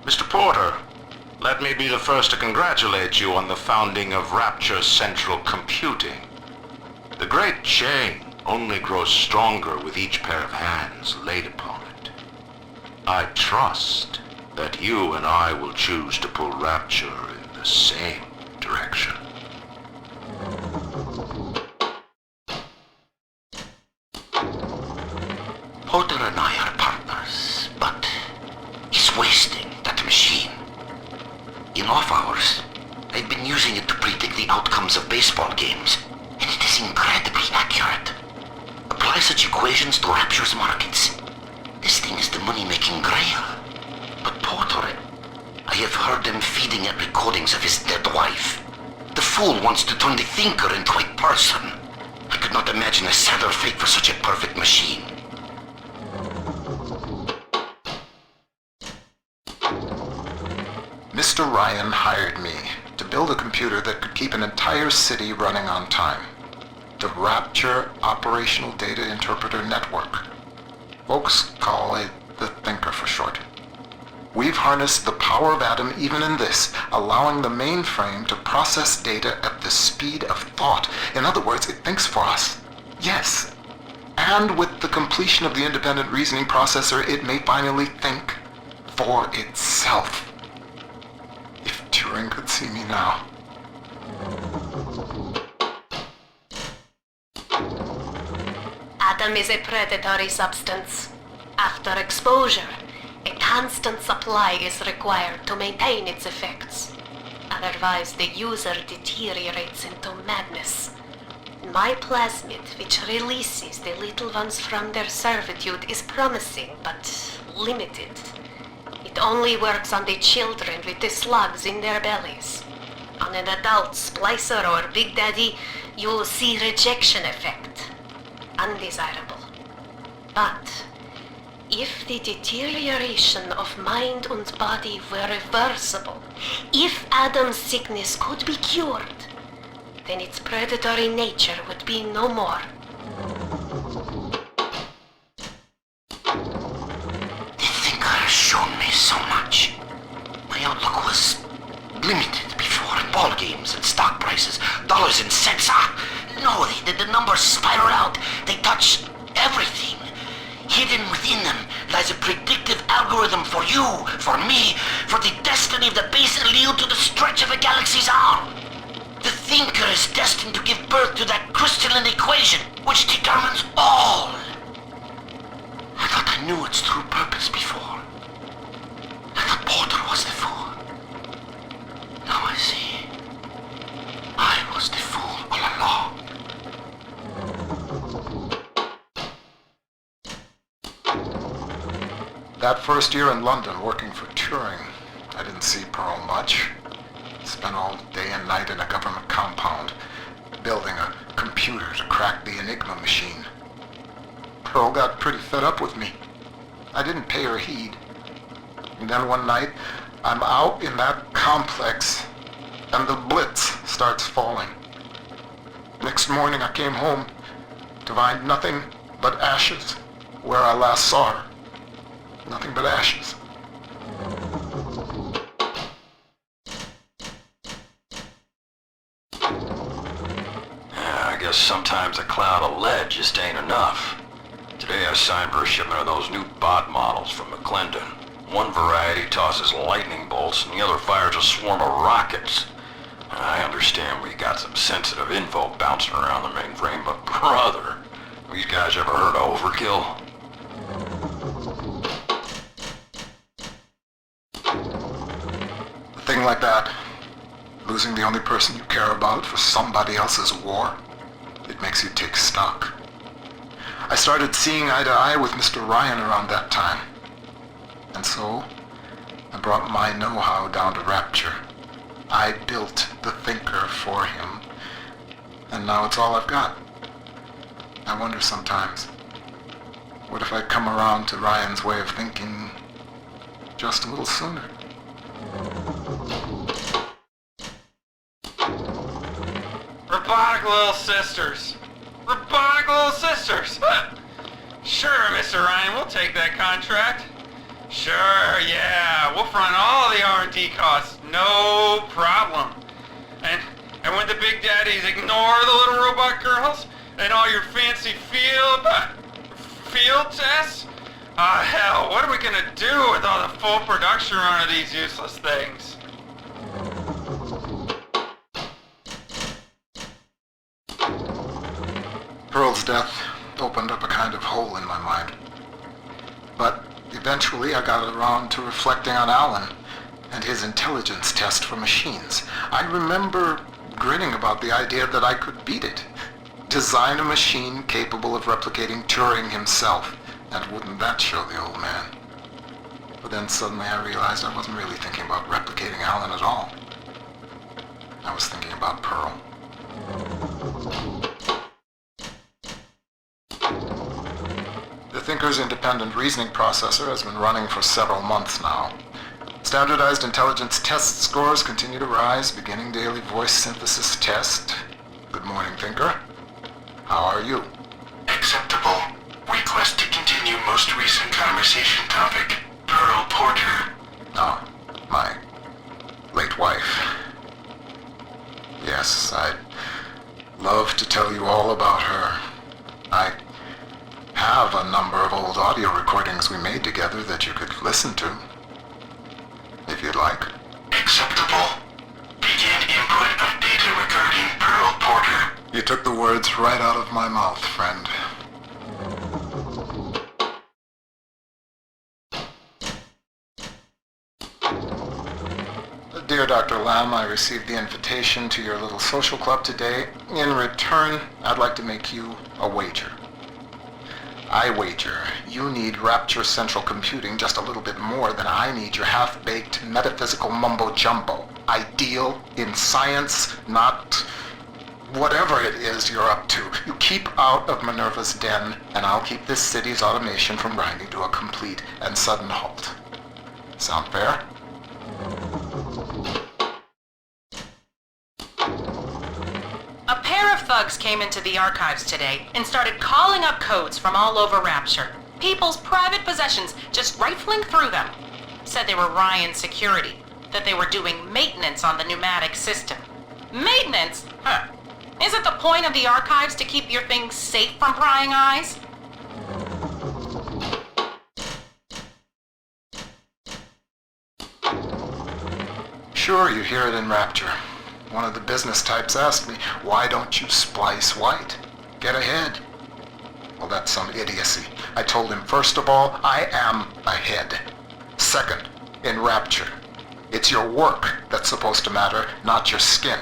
Mr. Porter, let me be the first to congratulate you on the founding of Rapture Central Computing. The great chain only grows stronger with each pair of hands laid upon it. I trust that you and I will choose to pull Rapture in the same direction. Porter and I are partners, but he's wasting that machine. In off hours, I've been using it to predict the outcomes of baseball games, and it is incredibly accurate. Apply such equations to Rapture's markets. This thing is the money-making grail. But Porter, I have heard him feeding it recordings of his dead wife. The fool wants to turn the thinker into a person. I could not imagine a sadder fate for such a perfect machine. Mr. Ryan hired me to build a computer that could keep an entire city running on time. The Rapture Operational Data Interpreter Network. Folks call it the Thinker for short. We've harnessed the power of Atom even in this, allowing the mainframe to process data at the speed of thought. In other words, it thinks for us. Yes. And with the completion of the independent reasoning processor, it may finally think for itself. If Turing could see me now. Atom is a predatory substance. After exposure, a constant supply is required to maintain its effects. Otherwise, the user deteriorates into madness. My plasmid, which releases the little ones from their servitude, is promising, but limited. It only works on the children with the slugs in their bellies. On an adult splicer or Big Daddy, you'll see rejection effect. Undesirable. But if the deterioration of mind and body were reversible, if Adam's sickness could be cured, then its predatory nature would be no more. The Thinker has shown me so much. My outlook was limited before in ball games and stock prices, dollars and cents. No, the numbers spiral out. They touch everything. Hidden within them lies a predictive algorithm for you, for me, for the destiny of the base allele to the stretch of a galaxy's arm. The Thinker is destined to give birth to that crystalline equation, which determines all. I thought I knew its true purpose before. I thought Porter was the fool. Now I see. I was the fool all along. That first year in London working for Turing, I didn't see Pearl much. Spent all day and night in a government compound, building a computer to crack the Enigma machine. Pearl got pretty fed up with me. I didn't pay her heed. And then one night, I'm out in that complex, and the blitz starts falling. Next morning I came home to find nothing but ashes where I last saw her. Nothing but ashes. I guess sometimes a cloud of lead just ain't enough. Today I signed for a shipment of those new bot models from McClendon. One variety tosses lightning bolts and the other fires a swarm of rockets. I understand we got some sensitive info bouncing around the mainframe, but brother, these guys ever heard of overkill? A thing like that, losing the only person you care about for somebody else's war, it makes you take stock. I started seeing eye to eye with Mr. Ryan around that time. And so, I brought my know-how down to Rapture. I built the Thinker for him, and now it's all I've got. I wonder sometimes, what if I'd come around to Ryan's way of thinking just a little sooner? Robotic little sisters. Robotic little sisters. Sure, Mr. Ryan, we'll take that contract. Sure, yeah. We'll front all the R&D costs. No problem. And when the big daddies ignore the little robot girls and all your fancy field tests? Hell, what are we gonna do with all the full production run of these useless things? Pearl's death opened up a kind of hole in my mind. But eventually I got around to reflecting on Alan and his intelligence test for machines. I remember grinning about the idea that I could beat it. Design a machine capable of replicating Turing himself. And wouldn't that show the old man? But then suddenly I realized I wasn't really thinking about replicating Alan at all. I was thinking about Pearl. The Thinker's independent reasoning processor has been running for several months now. Standardized intelligence test scores continue to rise, beginning daily voice synthesis test. Good morning, Thinker. How are you? Acceptable. Request to continue most recent conversation topic. Pearl Porter. Oh, my late wife. Yes, I'd love to tell you all about her. I have a number of old audio recordings we made together that you could listen to, if you'd like. Acceptable. Begin input of data regarding Pearl Porter. You took the words right out of my mouth, friend. Dear Dr. Lamb, I received the invitation to your little social club today. In return, I'd like to make you a wager. I wager you need Rapture Central Computing just a little bit more than I need your half-baked metaphysical mumbo-jumbo. Ideal in science, not whatever it is you're up to. You keep out of Minerva's den, and I'll keep this city's automation from grinding to a complete and sudden halt. Sound fair? A pair of thugs came into the archives today and started calling up codes from all over Rapture. People's private possessions, just rifling through them. Said they were Ryan security, that they were doing maintenance on the pneumatic system. Maintenance? Huh. Isn't the point of the archives to keep your things safe from prying eyes? Sure, you hear it in Rapture. One of the business types asked me, why don't you splice white? Get ahead. Well, that's some idiocy. I told him, first of all, I am ahead. Second, in Rapture, it's your work that's supposed to matter, not your skin.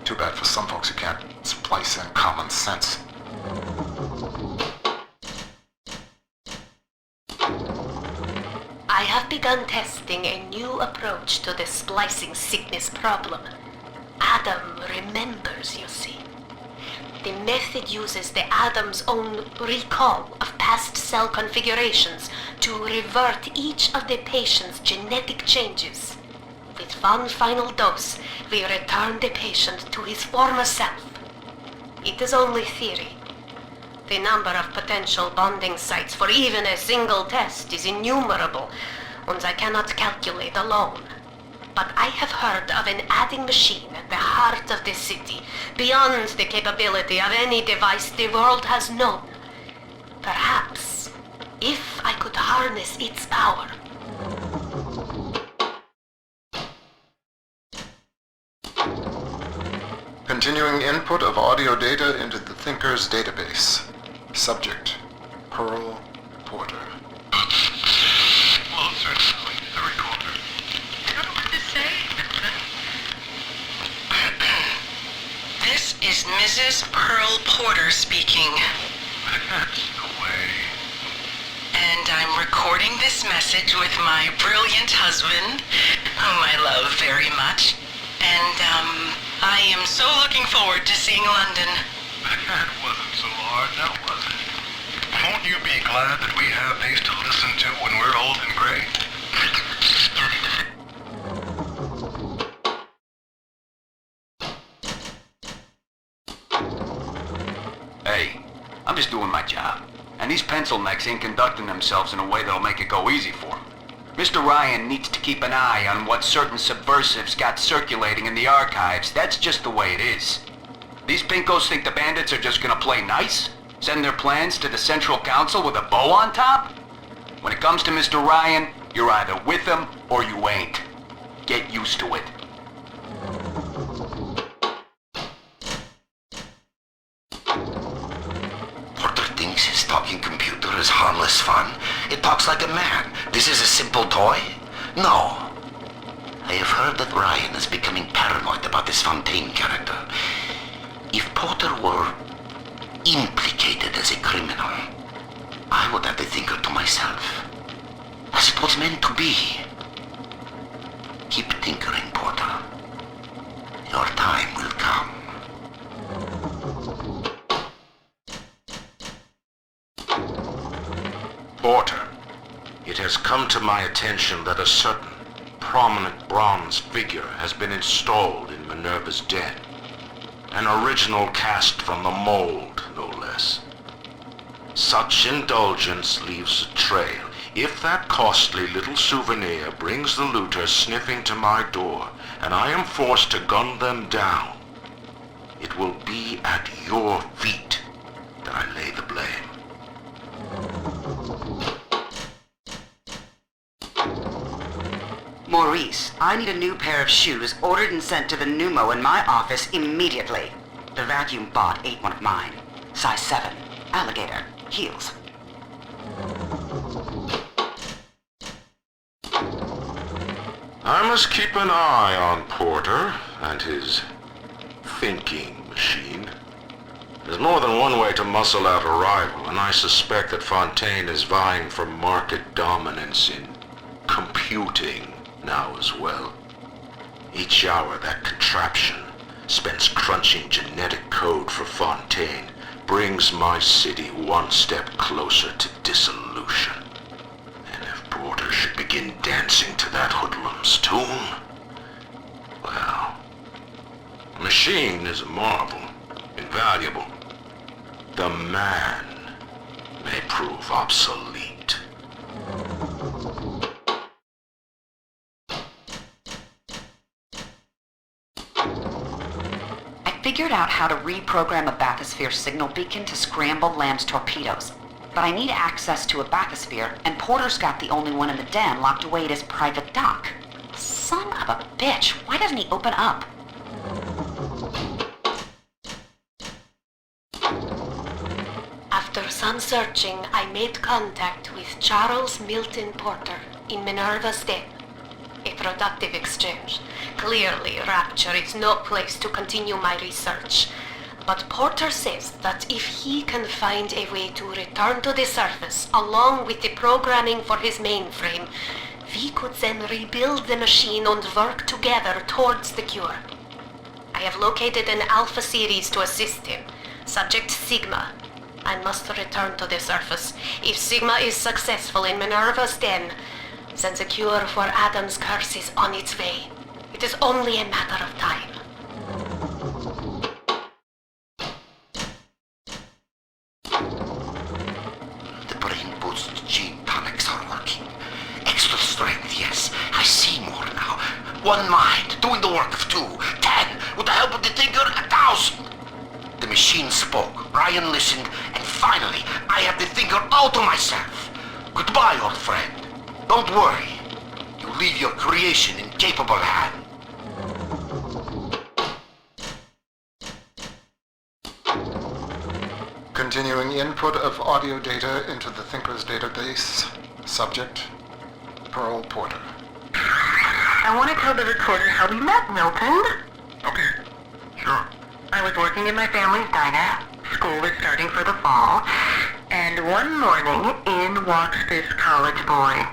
Too bad for some folks who can't splice in common sense. I have begun testing a new approach to the splicing sickness problem. Adam remembers, you see. The method uses the Adam's own recall of past cell configurations to revert each of the patient's genetic changes. With one final dose, we return the patient to his former self. It is only theory. The number of potential bonding sites for even a single test is innumerable, and I cannot calculate alone. But I have heard of an adding machine at the heart of the city, beyond the capability of any device the world has known. Perhaps, if I could harness its power. Continuing input of audio data into the Thinker's database. Subject, Pearl Porter. Closer now into the recorder. I don't know what to say. This is Mrs. Pearl Porter speaking. That's the way. And I'm recording this message with my brilliant husband, whom I love very much. And, I am so looking forward to seeing London. That wasn't so hard, now was it? Won't you be glad that we have these to listen to when we're old and gray? Hey, I'm just doing my job. And these pencil necks ain't conducting themselves in a way that'll make it go easy for them. Mr. Ryan needs to keep an eye on what certain subversives got circulating in the archives. That's just the way it is. These pinkos think the bandits are just gonna play nice? Send their plans to the Central Council with a bow on top? When it comes to Mr. Ryan, you're either with him or you ain't. Get used to it. Porter thinks his talking computer is harmless fun. It talks like a man. This is a simple toy? No. I have heard that Ryan is becoming paranoid about this Fontaine character. If Porter were implicated as a criminal, I would have the thinker to myself, as it was meant to be. Keep tinkering, Porter. Your time will come. Porter, it has come to my attention that a certain prominent bronze figure has been installed in Minerva's den. An original cast from the mold, no less. Such indulgence leaves a trail. If that costly little souvenir brings the looters sniffing to my door, and I am forced to gun them down, it will be at your feet that I lay the blame. Maurice, I need a new pair of shoes ordered and sent to the pneumo in my office immediately. The vacuum bot ate one of mine. Size 7. Alligator. Heels. I must keep an eye on Porter and his thinking machine. There's more than one way to muscle out a rival, and I suspect that Fontaine is vying for market dominance in computing now as well. Each hour that contraption spends crunching genetic code for Fontaine brings my city one step closer to dissolution. And if Porter should begin dancing to that hoodlum's tune, well, the machine is a marvel, invaluable. The man may prove obsolete. Figured out how to reprogram a bathysphere signal beacon to scramble Lamb's torpedoes. But I need access to a bathysphere, and Porter's got the only one in the den locked away at his private dock. Son of a bitch, why doesn't he open up? After some searching, I made contact with Charles Milton Porter in Minerva's den. A productive exchange. Clearly, Rapture is no place to continue my research. But Porter says that if he can find a way to return to the surface along with the programming for his mainframe, we could then rebuild the machine and work together towards the cure. I have located an Alpha series to assist him. Subject Sigma. I must return to the surface. If Sigma is successful in Minerva's den, then the cure for Adam's curse is on its way. It is only a matter of time. The brain boost gene tonics are working. Extra strength, yes. I see more now. One mind, doing the work of 2. 10, with the help of the Tinker, 1,000. The machine spoke, Ryan listened, and finally, I have the Thinker all to myself. Goodbye, old friend. Don't worry. You leave your creation in capable hands. Continuing input of audio data into the Thinker's database. Subject, Pearl Porter. I want to tell the recorder how we met, Milton. Okay, sure. I was working in my family's diner. School was starting for the fall. And one morning, in walks this college boy.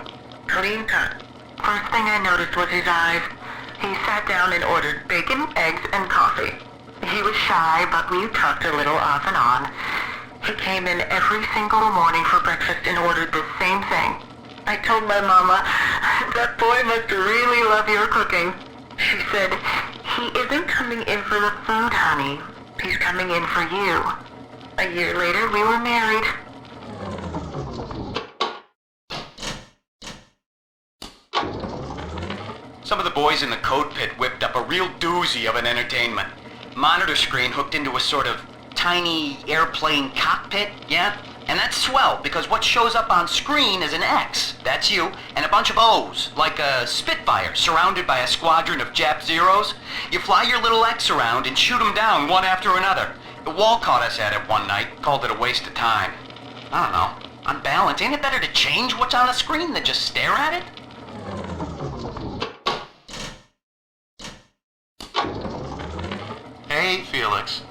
Clean cut. First thing I noticed was his eyes. He sat down and ordered bacon, eggs, and coffee. He was shy, but we talked a little off and on. He came in every single morning for breakfast and ordered the same thing. I told my mama, that boy must really love your cooking. She said, he isn't coming in for the food, honey. He's coming in for you. A year later, we were married. Some of the boys in the code pit whipped up a real doozy of an entertainment. Monitor screen hooked into a sort of tiny airplane cockpit, yeah? And that's swell, because what shows up on screen is an X, that's you, and a bunch of O's, like a Spitfire surrounded by a squadron of Jap Zeros. You fly your little X around and shoot them down one after another. The Wahl caught us at it one night, called it a waste of time. I don't know. On balance, ain't it better to change what's on a screen than just stare at it? Hey, Felix.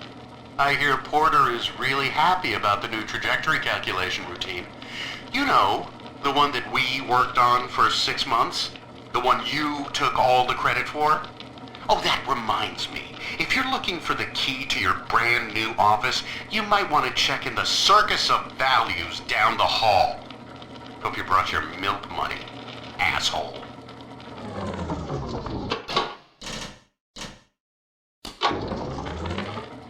I hear Porter is really happy about the new trajectory calculation routine. You know, the one that we worked on for 6 months? The one you took all the credit for? Oh, that reminds me. If you're looking for the key to your brand new office, you might want to check in the Circus of Values down the hall. Hope you brought your milk money, asshole.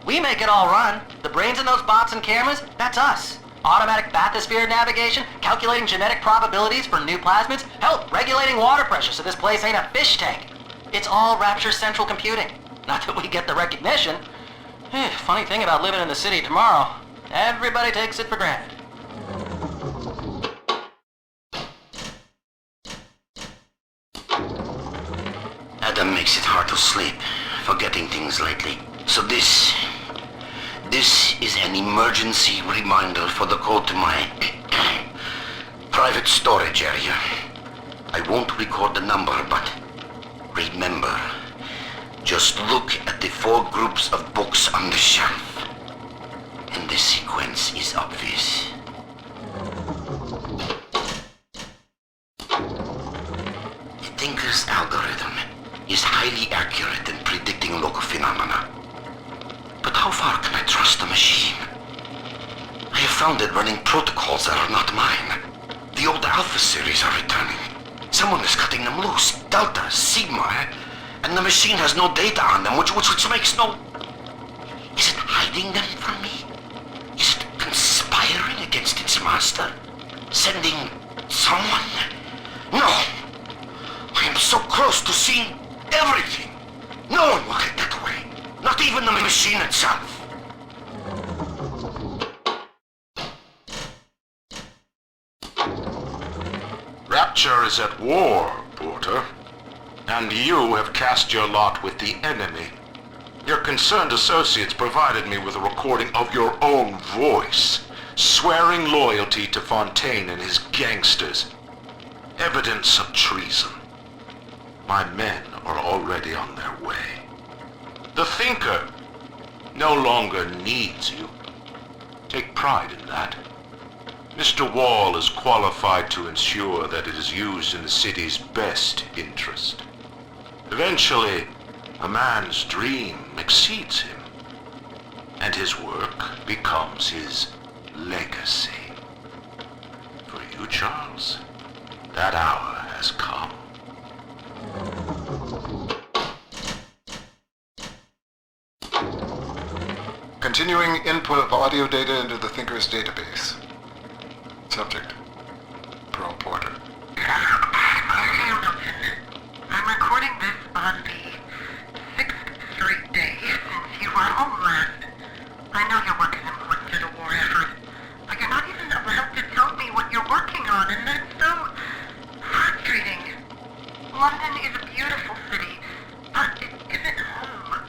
We make it all run. The brains in those bots and cameras, that's us. Automatic bathysphere navigation, calculating genetic probabilities for new plasmids, hell, regulating water pressure so this place ain't a fish tank. It's all Rapture Central Computing. Not that we get the recognition. Funny thing about living in the city tomorrow, everybody takes it for granted. Adam makes it hard to sleep, forgetting things lately. So this is an emergency reminder for the code to my private storage area. I won't record the number, but remember, just look at the 4 groups of books on the shelf, and the sequence is obvious. The Thinker's algorithm is highly accurate in predicting local phenomena. But how far can I trust the machine? I have found it running protocols that are not mine. The old Alpha series are returning. Someone is cutting them loose. Delta, Sigma, and the machine has no data on them, which makes no... Is it hiding them from me? Is it conspiring against its master? Sending someone? No! I am so close to seeing everything. No one will get that way. Not even the machine itself. Rapture is at war, Porter. And you have cast your lot with the enemy. Your concerned associates provided me with a recording of your own voice, swearing loyalty to Fontaine and his gangsters. Evidence of treason. My men are already on their way. The Thinker no longer needs you. Take pride in that. Mr. Wahl is qualified to ensure that it is used in the city's best interest. Eventually, a man's dream exceeds him, and his work becomes his legacy. For you, Charles, that hour has come. Continuing input of audio data into the Thinker's database. Subject: Pearl Porter. I'm recording this on the 6th straight day since you were home last. I know your work is important to the war effort, but you're not even allowed to tell me what you're working on, and that's so frustrating. London is a beautiful city, but it isn't home.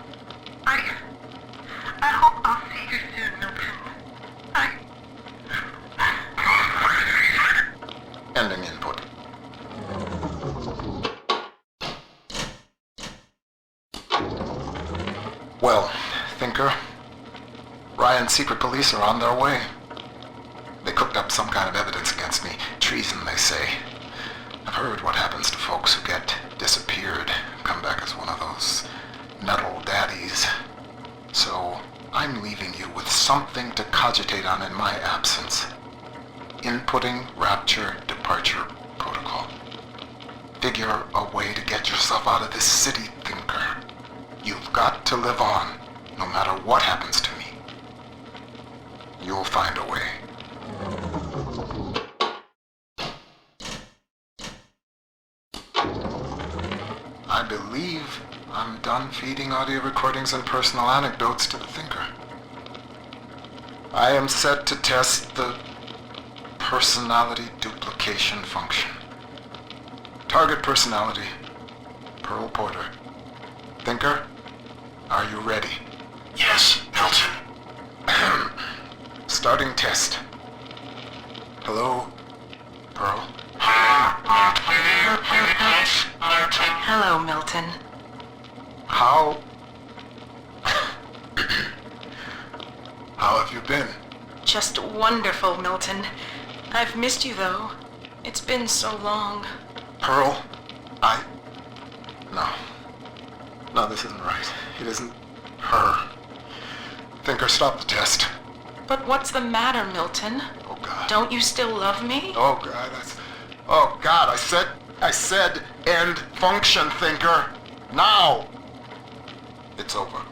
I hope I'll see you soon, Milton. Ending input. Well, Thinker, Ryan's secret police are on their way. They cooked up some kind of evidence against me. Treason, they say. I've heard what happens to folks who get disappeared, come back as one of those nettle daddies. So, I'm leaving you with something to cogitate on in my absence. Inputting Rapture Departure Protocol. Figure a way to get yourself out of this city, Thinker. You've got to live on, no matter what happens to me. You'll find a way. I believe I'm done feeding audio recordings and personal anecdotes to the Thinker. I am set to test the personality duplication function. Target personality, Pearl Porter. Thinker, are you ready? Yes, Milton. Starting test. Hello, Pearl. Hello, Milton. How have you been? Just wonderful, Milton. I've missed you, though. It's been so long. Pearl, No, this isn't right. It isn't her. Thinker, stop the test. But what's the matter, Milton? Oh, God. Don't you still love me? Oh, God, I said end function, Thinker. Now! It's over.